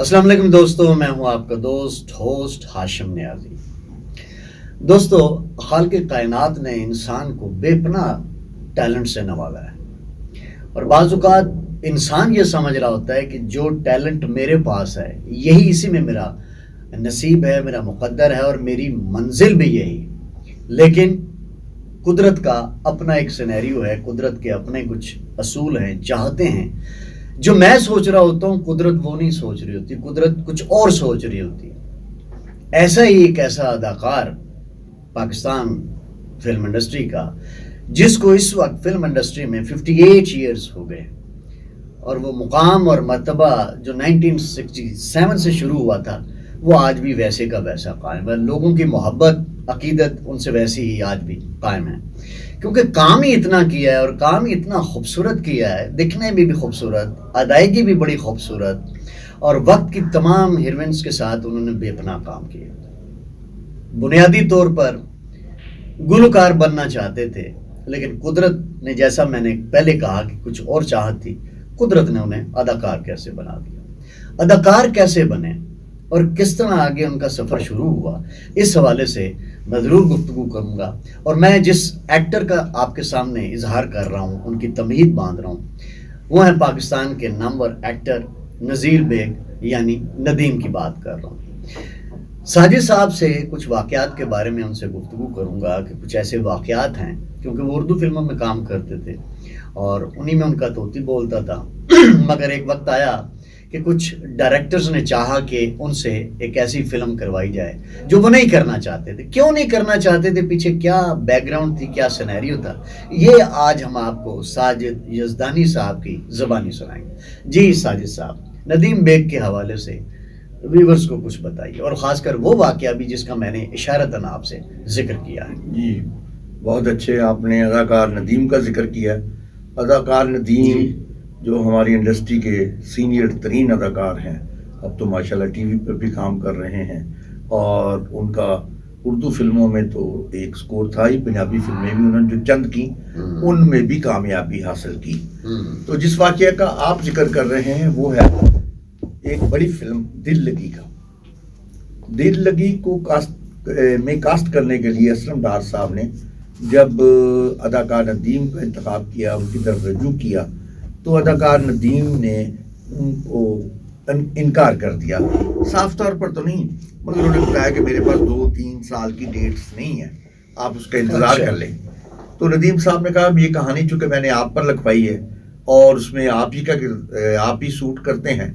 السلام علیکم دوستو، میں ہوں آپ کا دوست ہوسٹ ہاشم نیازی۔ دوستو، خالق کائنات نے انسان کو بے پناہ ٹیلنٹ سے نوازا ہے، اور بعض اوقات انسان یہ سمجھ رہا ہوتا ہے کہ جو ٹیلنٹ میرے پاس ہے یہی اسی میں میرا نصیب ہے، میرا مقدر ہے اور میری منزل بھی یہی۔ لیکن قدرت کا اپنا ایک سینیریو ہے، قدرت کے اپنے کچھ اصول ہیں، چاہتے ہیں۔ جو میں سوچ رہا ہوتا ہوں قدرت وہ نہیں سوچ رہی ہوتی، قدرت کچھ اور سوچ رہی ہوتی ہے۔ ایسا ہی ایک ایسا اداکار پاکستان فلم انڈسٹری کا، جس کو اس وقت فلم انڈسٹری میں 58 ایئرز ہو گئے، اور وہ مقام اور مرتبہ جو 1967 سے شروع ہوا تھا وہ آج بھی ویسے کا ویسا قائم ہے۔ لوگوں کی محبت، عقیدت ان سے ویسی ہی آج بھی قائم ہے، کیونکہ کام ہی اتنا کیا ہے اور کام ہی اتنا خوبصورت کیا ہے، دکھنے میں بھی خوبصورت، ادائیگی بھی بڑی خوبصورت، اور وقت کی تمام ہیروئنس کے ساتھ انہوں نے بے پناہ کام کیا۔ بنیادی طور پر گلوکار بننا چاہتے تھے، لیکن قدرت نے، جیسا میں نے پہلے کہا کہ کچھ اور چاہت تھی، قدرت نے انہیں اداکار کیسے بنا دیا۔ اداکار کیسے بنے اور کس طرح آگے ان کا سفر شروع ہوا، اس حوالے سے میں ضرور گفتگو کروں گا۔ اور میں جس ایکٹر کا آپ کے سامنے اظہار کر رہا ہوں، ان کی تمہید باندھ رہا ہوں، وہ ہیں پاکستان کے نامور ایکٹر نذیر بیگ، یعنی ندیم کی بات کر رہا ہوں۔ ساجد صاحب سے کچھ واقعات کے بارے میں ان سے گفتگو کروں گا کہ کچھ ایسے واقعات ہیں، کیونکہ وہ اردو فلموں میں کام کرتے تھے اور انہی میں ان کا طوطی بولتا تھا۔ مگر ایک وقت آیا کہ کچھ ڈائریکٹرز نے چاہا کہ ان سے ایک ایسی فلم کروائی جائے جو وہ نہیں کرنا چاہتے تھے۔ کیوں نہیں کرنا چاہتے تھے؟ پیچھے کیا بیک گراؤنڈ تھی، کیا سینیریو تھا، یہ آج ہم آپ کو ساجد یزدانی صاحب کی زبانی سنائیں گے۔ جی ساجد صاحب، ندیم بیگ کے حوالے سے ویورز کو کچھ بتائیے، اور خاص کر وہ واقعہ بھی جس کا میں نے اشارتاً آپ سے ذکر کیا ہے۔ جی بہت اچھے، آپ نے اداکار ندیم کا ذکر کیا۔ اداکار ندیم جو ہماری انڈسٹری کے سینئر ترین اداکار ہیں، اب تو ماشاءاللہ ٹی وی پر بھی کام کر رہے ہیں، اور ان کا اردو فلموں میں تو ایک سکور تھا ہی، پنجابی فلمیں بھی انہوں نے جو چند کی ان میں بھی کامیابی حاصل کی۔ تو جس واقعہ کا آپ ذکر کر رہے ہیں وہ ہے ایک بڑی فلم دل لگی کا۔ دل لگی کو کاسٹ کرنے کے لیے اسلم ڈار صاحب نے جب اداکار ندیم کا انتخاب کیا، ان کی طرف رجوع کیا، تو اداکار ندیم نے ان کو انکار کر دیا۔ صاف طور پر تو نہیں، مگر انہوں نے بتایا کہ میرے پاس 2-3 سال کی ڈیٹس نہیں ہیں، آپ اس کا انتظار کر لیں۔ تو ندیم صاحب نے کہا یہ کہانی چونکہ میں نے آپ پر لکھوائی ہے اور اس میں آپ ہی سوٹ کرتے ہیں،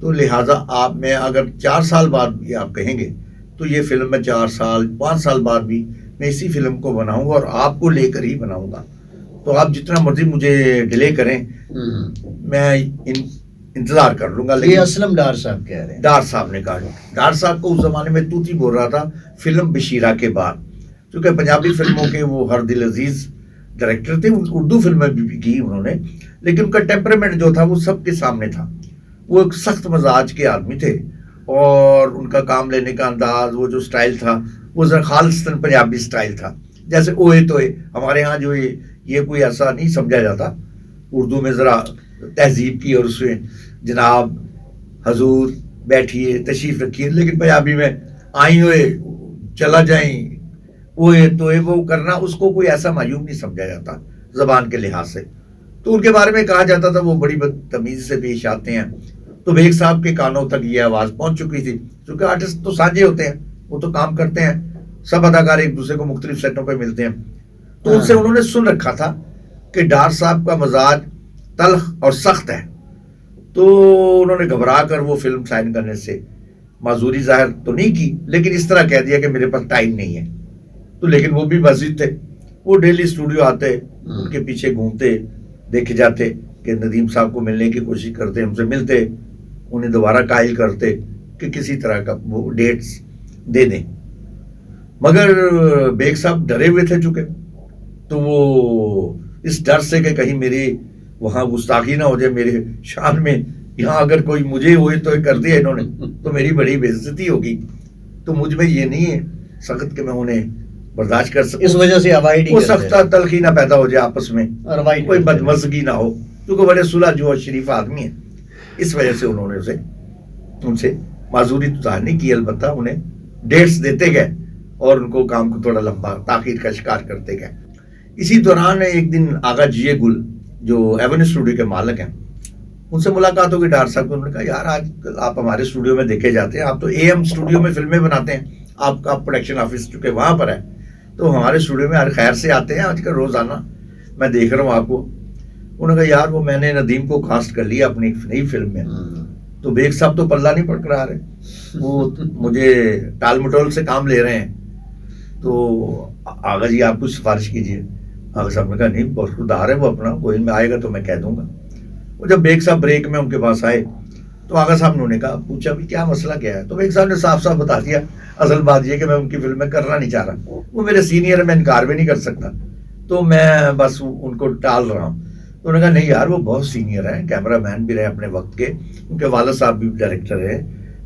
تو لہٰذا میں اگر 4 سال بعد بھی آپ کہیں گے تو یہ فلم میں 4 سال 5 سال بعد بھی میں اسی فلم کو بناؤں گا اور آپ کو لے کر ہی بناؤں گا۔ تو آپ جتنا مرضی مجھے ڈیلے کریں، میں انتظار کر لوں گا۔ یہ اسلم ڈار صاحب کہہ رہے ہیں۔ ڈار صاحب نے کہا، ڈار صاحب کو اس زمانے میں توتی بول رہا تھا فلم بشیرہ کے بعد، کیونکہ پنجابی فلموں کے وہ ہر دل عزیز ڈائریکٹر تھے، اردو فلمیں بھی کی انہوں نے، لیکن ان کا ٹیمپرامنٹ جو تھا وہ سب کے سامنے تھا۔ وہ ایک سخت مزاج کے آدمی تھے، اور ان کا کام لینے کا انداز، وہ جو سٹائل تھا وہ ذرا خالصتاً پنجابی سٹائل تھا۔ جیسے اوئے توئے ہمارے ہاں جو یہ کوئی ایسا نہیں سمجھا جاتا، اردو میں ذرا تہذیب کی، اور اس میں جناب حضور بیٹھیے تشریف رکھیے، لیکن پنجابی میں آئیں ہوئے چلا جائیں، اوئے توئے وہ کرنا، اس کو کوئی ایسا معیوب نہیں سمجھا جاتا زبان کے لحاظ سے۔ تو ان کے بارے میں کہا جاتا تھا وہ بڑی بدتمیزی سے پیش آتے ہیں۔ تو بیگ صاحب کے کانوں تک یہ آواز پہنچ چکی تھی، کیونکہ آرٹسٹ تو سانجھے ہوتے ہیں، وہ تو کام کرتے ہیں، سب اداکار ایک دوسرے کو مختلف سیٹوں پہ ملتے ہیں۔ تو ان سے انہوں نے سن رکھا تھا کہ ڈار صاحب کا مزاج تلخ اور سخت ہے، تو انہوں نے گھبرا کر وہ فلم سائن کرنے سے معذوری ظاہر تو نہیں کی، لیکن اس طرح کہہ دیا کہ میرے پاس ٹائم نہیں ہے۔ تو لیکن وہ بھی مسجد تھے، وہ ڈیلی اسٹوڈیو آتے، ان کے پیچھے گھومتے، دیکھے جاتے کہ ندیم صاحب کو ملنے کی کوشش کرتے، ہم سے ملتے، انہیں دوبارہ قائل کرتے کہ کسی طرح کا وہ ڈیٹس دے دیں۔ مگر بیگ صاحب ڈرے ہوئے تھے چونکہ، تو وہ اس ڈر سے کہ کہیں میری وہاں گستاخی نہ ہو جائے میرے شان میں، یہاں اگر کوئی مجھے ہوئے تو کر دیا انہوں نے تو میری بڑی بے عزتی ہوگی، تو مجھ میں یہ نہیں ہے سخت کہ میں انہیں برداشت کر سکوں، اس وجہ سے وہ سخت تلخی نہ پیدا ہو جائے آپس میں، کوئی بدمزگی نہ ہو، کیونکہ بڑے صلح جو شریف آدمی ہیں، اس وجہ سے انہوں نے اسے ان سے معذوری تو ظاہر نہیں کی, البتہ انہیں ڈیٹس دیتے گئے اور ان کو کام کو تھوڑا لمبا تاخیر کا شکار کرتے گئے. اسی دوران ایک دن آغا جیے گل جو ایون اسٹوڈیو کے مالک ہیں, ان سے ملاقات ہو گئی ڈار صاحب کو. انہوں نے کہا یار آج آپ ہمارے اسٹوڈیو میں دیکھے جاتے ہیں, آپ تو اے ایم اسٹوڈیو میں فلمیں بناتے ہیں, آپ کا پروڈکشن آفس چونکہ وہاں پر ہے, تو ہمارے اسٹوڈیو میں ہر خیر سے آتے ہیں آج کل روزانہ, میں دیکھ رہا ہوں آپ کو. انہوں نے کہا یار وہ میں نے ندیم کو کاسٹ کر لیا اپنی ایک نئی فلم میں, تو بیگ صاحب تو پلہ نہیں پڑ کر آ رہے, وہ مجھے ٹال مٹول سے کام لے رہے ہیں, تو آغا جی آپ کچھ سفارش کیجیے. آغا صاحب نے کہا نہیں بہت خوددار ہے وہ اپنا, کوئی میں آئے گا تو میں کہہ دوں گا. وہ جب بیگ صاحب بریک میں ان کے پاس آئے تو آغا صاحب نے کہا پوچھا بھی کیا مسئلہ کیا ہے, تو بیگ صاحب نے صاف صاف بتا دیا اصل بات یہ کہ میں ان کی فلم میں کرنا نہیں چاہ رہا, وہ میرے سینئر ہے, میں انکار بھی نہیں کر سکتا, تو میں بس ان کو ٹال رہا ہوں. تو انہوں نے کہا نہیں یار وہ بہت سینئر ہیں, کیمرہ مین بھی رہے اپنے وقت کے, ان کے والد صاحب بھی ڈائریکٹر ہے,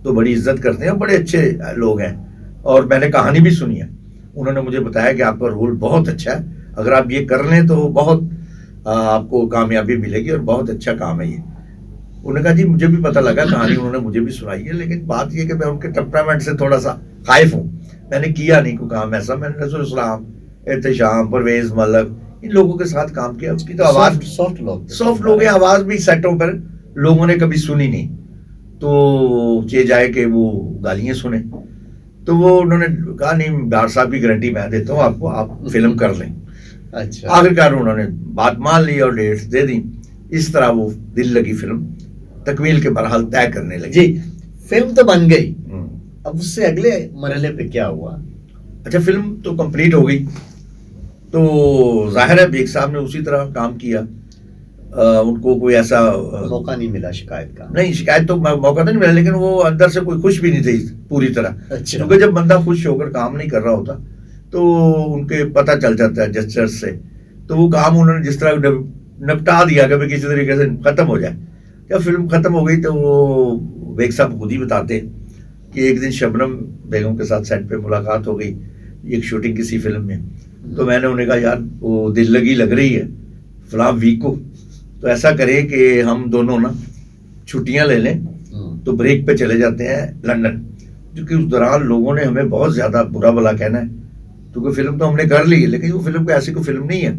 تو بڑی عزت کرتے ہیں, بڑے اچھے لوگ ہیں, اور میں نے کہانی بھی سنی ہے. انہوں نے مجھے بتایا کہ آپ کا رول بہت اچھا ہے, اگر آپ یہ کر لیں تو بہت آپ کو کامیابی ملے گی اور بہت اچھا کام ہے یہ. انہوں نے کہا جی مجھے بھی پتہ لگا, کہانی انہوں نے مجھے بھی سنائی ہے, لیکن بات یہ کہ میں ان کے ٹیمپرامنٹ سے تھوڑا سا خائف ہوں, میں نے کیا نہیں کوئی کام ایسا. میں نے رسول اسلام, احتشام, پرویز ملک, ان لوگوں کے ساتھ کام کیا. اس کی تو آواز سافٹ لوگ ہیں, آواز بھی سیٹوں پر لوگوں نے کبھی سنی نہیں, تو چاہے جائے کہ وہ گالیاں سنیں. تو وہ انہوں نے کہا نہیں ڈار صاحب کی گارنٹی میں دیتا ہوں آپ کو, آپ فلم کر لیں. اچھا, آخرکار انہوں نے بات مان لی اور ڈیٹس دے دی. اس طرح وہ دل لگی فلم تکمیل کے مراحل طے کرنے لگی. جی فلم تو بن گئی, اب اس سے اگلے مرحلے پہ کیا ہوا؟ اچھا فلم تو کمپلیٹ ہو گئی, تو ظاہر ہے بیگ صاحب نے اسی طرح کام کیا, ان کو کوئی ایسا موقع نہیں ملا شکایت کا. نہیں, شکایت تو موقع تو نہیں ملا, لیکن وہ اندر سے کوئی خوش بھی نہیں تھی پوری طرح. اچھا, کیونکہ جب بندہ خوش ہو کر کام نہیں کر رہا ہوتا تو ان کے پتہ چل جاتا ہے جسچرز سے, تو وہ کام انہوں نے جس طرح نپٹا دیا کہ کسی طریقے سے ختم ہو جائے. جب فلم ختم ہو گئی تو وہ بیگ صاحب خود ہی بتاتے کہ ایک دن شبنم بیگم کے ساتھ سیٹ پہ ملاقات ہو گئی ایک شوٹنگ کسی فلم میں, تو میں نے انہیں کہا یار وہ دل لگی لگ رہی ہے فلاں ویک کو, تو ایسا کرے کہ ہم دونوں نا چھٹیاں لے لیں, تو بریک پہ چلے جاتے ہیں لندن, کیونکہ اس دوران لوگوں نے ہمیں بہت زیادہ برا بلا کہنا ہے, کیونکہ فلم تو ہم نے کر لی ہے, لیکن وہ فلم کو ایسی کوئی فلم نہیں ہے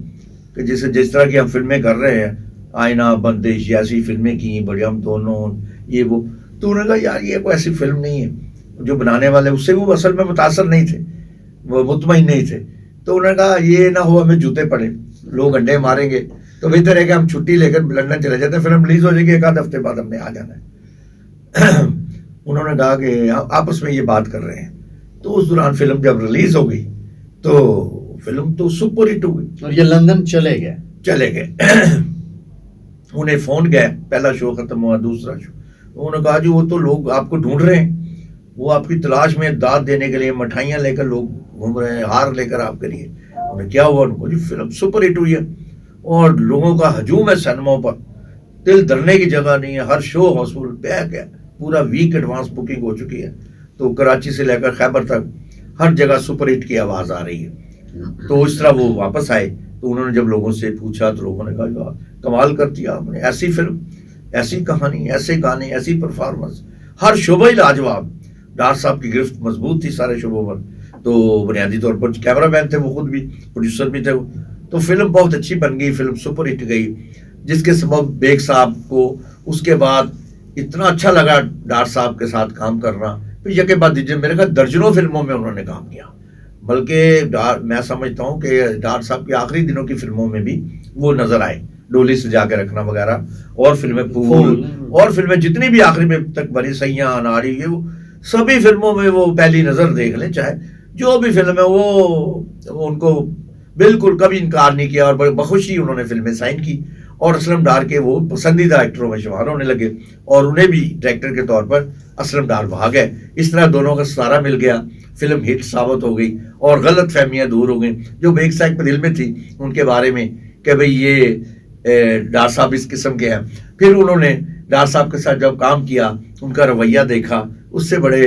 کہ جس طرح کی ہم فلمیں کر رہے ہیں, آئینہ, بندش, ایسی فلمیں کی بڑی ہم دونوں یہ وہ. تو انہوں نے کہا یار یہ کوئی ایسی فلم نہیں ہے, جو بنانے والے اس سے وہ اصل میں متاثر نہیں تھے, وہ مطمئن نہیں تھے. تو انہوں نے کہا یہ نہ ہو ہمیں جوتے پڑے, لوگ انڈے ماریں گے, تو بہتر ہے کہ ہم چھٹی لے کر لندن چلے جاتے ہیں, فلم ریلیز ہو جائے گی, ایک آدھ ہفتے بعد ہم نے آ جانا ہے. انہوں نے کہا کہ آپس میں یہ بات کر رہے ہیں. تو اس دوران فلم جب ریلیز ہو گئی تو فلم تو سپر ہٹ ہو گئی, اور یہ لندن چلے گئے. انہیں فون گئے, پہلا شو ختم ہوا, دوسرا شو, انہوں نے کہا جی وہ تو لوگ آپ کو ڈھونڈ رہے ہیں, وہ آپ کی تلاش میں داد دینے کے لیے مٹھائیاں لے کر لوگ گھوم رہے ہیں, ہار لے کر آپ کے لیے. انہیں کیا ہوا, ان کو جی فلم سپر ہٹ ہوئی ہے اور لوگوں کا ہجوم ہے سینماؤں پر, دل دھرنے کی جگہ نہیں ہے, ہر شو ہاؤس فل پیک ہے, پورا ویک ایڈوانس بکنگ ہو چکی ہے. تو کراچی سے لے کر خیبر تک ہر جگہ سپر ہٹ کی آواز آ رہی ہے. تو اس طرح وہ واپس آئے, تو انہوں نے جب لوگوں سے پوچھا تو لوگوں نے کہا کمال کر دیا آپ نے, ایسی فلم, ایسی کہانی, ایسے گانے, ایسی پرفارمنس, ہر شعبہ ہی لاجواب. ڈار صاحب کی گرفت مضبوط تھی سارے شعبوں پر, تو بنیادی طور پر کیمرہ مین تھے وہ, خود بھی پروڈیوسر بھی تھے, تو فلم بہت اچھی بن گئی, فلم سپر ہٹ گئی, جس کے سبب بیگ صاحب کو اس کے بعد اتنا اچھا لگا ڈار صاحب کے ساتھ کام کرنا. پھر یکے بعد میرے خیال درجنوں فلموں میں انہوں نے کام کیا, بلکہ میں سمجھتا ہوں کہ ڈار صاحب کے آخری دنوں کی فلموں میں بھی وہ نظر آئے, ڈولی سجا کے رکھنا وغیرہ, اور فلمیں پھول, اور فلمیں جتنی بھی آخری میں تک بنی, سیاں, ناری, یہ وہ سبھی فلموں میں وہ پہلی نظر دیکھ لیں, چاہے جو بھی فلم ہے وہ ان کو بالکل کبھی انکار نہیں کیا, اور بڑے بخوشی انہوں نے فلمیں سائن کی, اور اسلم ڈار کے وہ پسندیدہ ایکٹروں میں شمار ہونے لگے, اور انہیں بھی ڈائریکٹر کے طور پر اسلم ڈار بھاگ گئے. اس طرح دونوں کا ستارہ مل گیا, فلم ہٹ ثابت ہو گئی, اور غلط فہمیاں دور ہو گئیں جو بیگ صاحب کے دل میں تھی ان کے بارے میں کہ بھئی یہ ڈار صاحب اس قسم کے ہیں. پھر انہوں نے ڈار صاحب کے ساتھ جب کام کیا, ان کا رویہ دیکھا, اس سے بڑے